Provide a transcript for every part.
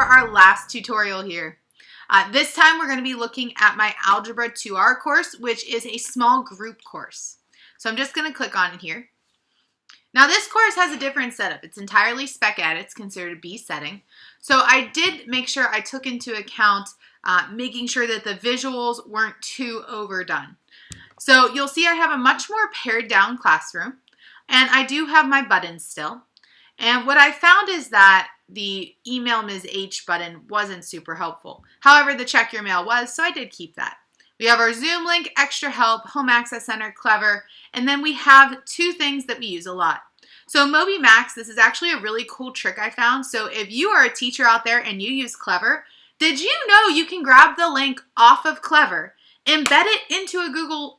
for our last tutorial here. This time we're going to be looking at my Algebra 2R course, which is a small group course. So I'm just going to click on it here. Now this course has a different setup. It's entirely spec ed. It's considered a B setting. So I did make sure I took into account making sure that the visuals weren't too overdone. So you'll see I have a much more pared down classroom, and I do have my buttons still. And what I found is that the email Ms. H button wasn't super helpful. However, the check your mail was, so I did keep that. We have our Zoom link, extra help, home access center, clever, and then we have two things that we use a lot. So MobyMax, this is actually a really cool trick I found. So if you are a teacher out there and you use Clever, did you know you can grab the link off of Clever, embed it into a Google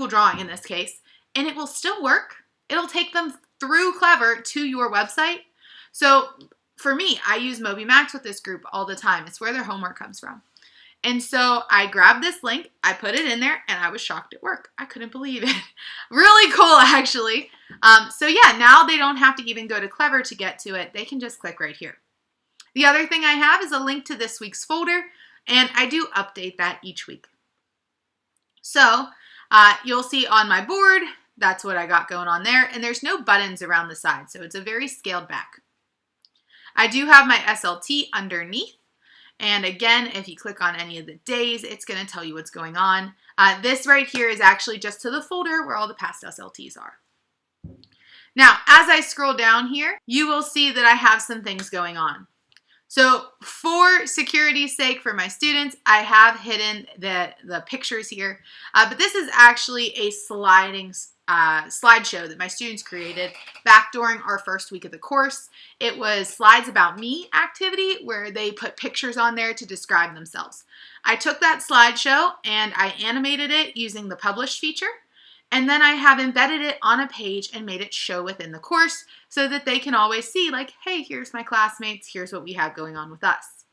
Drawing in this case, and it will still work? It'll take them through Clever to your website. So for me, I use MobyMax with this group all the time. It's where their homework comes from. And so I grabbed this link, I put it in there, and I was shocked it worked. I couldn't believe it. Really cool, actually. So yeah, now they don't have to even go to Clever to get to it. They can just click right here. The other thing I have is a link to this week's folder, and I do update that each week. So you'll see on my board, that's what I got going on there, and there's no buttons around the side, so it's a very scaled back. I do have my SLT underneath. And again, if you click on any of the days, it's going to tell you what's going on. This right here is actually just to the folder where all the past SLTs are. Now, as I scroll down here, you will see that I have some things going on. So for security's sake for my students, I have hidden the pictures here. But this is actually a slideshow that my students created back during our first week of the course. It was Slides About Me activity where they put pictures on there to describe themselves. I took that slideshow and I animated it using the publish feature, and then I have embedded it on a page and made it show within the course so that they can always see, like, hey, here's my classmates, here's what we have going on with us.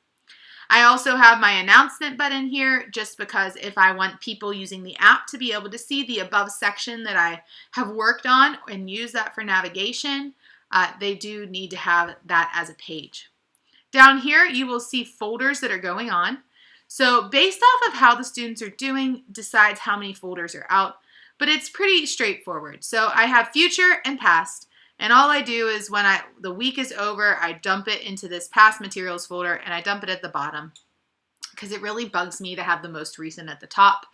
I also have my announcement button here just because if I want people using the app to be able to see the above section that I have worked on and use that for navigation, they do need to have that as a page. Down here, you will see folders that are going on. So based off of how the students are doing decides how many folders are out, but it's pretty straightforward. So I have future and past. And all I do is when the week is over, I dump it into this past materials folder and I dump it at the bottom because it really bugs me to have the most recent at the top.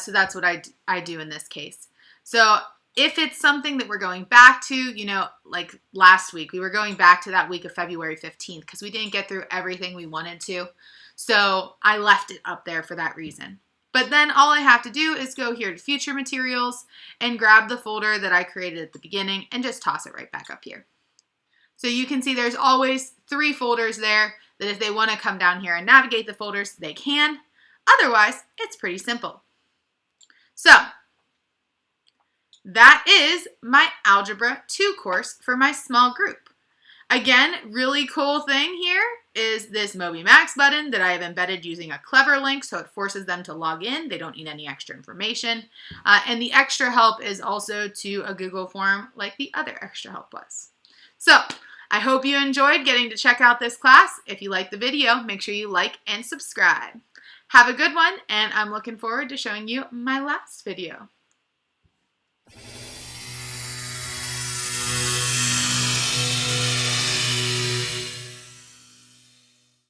So that's what I do in this case. So if it's something that we're going back to, you know, like last week, we were going back to that week of February 15th because we didn't get through everything we wanted to. So I left it up there for that reason. But then all I have to do is go here to future materials and grab the folder that I created at the beginning and just toss it right back up here. So you can see there's always 3 folders there that if they want to come down here and navigate the folders, they can. Otherwise, it's pretty simple. So that is my Algebra 2 course for my small group. Again, really cool thing here is this MobyMax button that I have embedded using a Clever link, so it forces them to log in. They don't need any extra information. And the extra help is also to a Google form like the other extra help was. So I hope you enjoyed getting to check out this class. If you liked the video, make sure you like and subscribe. Have a good one, and I'm looking forward to showing you my last video.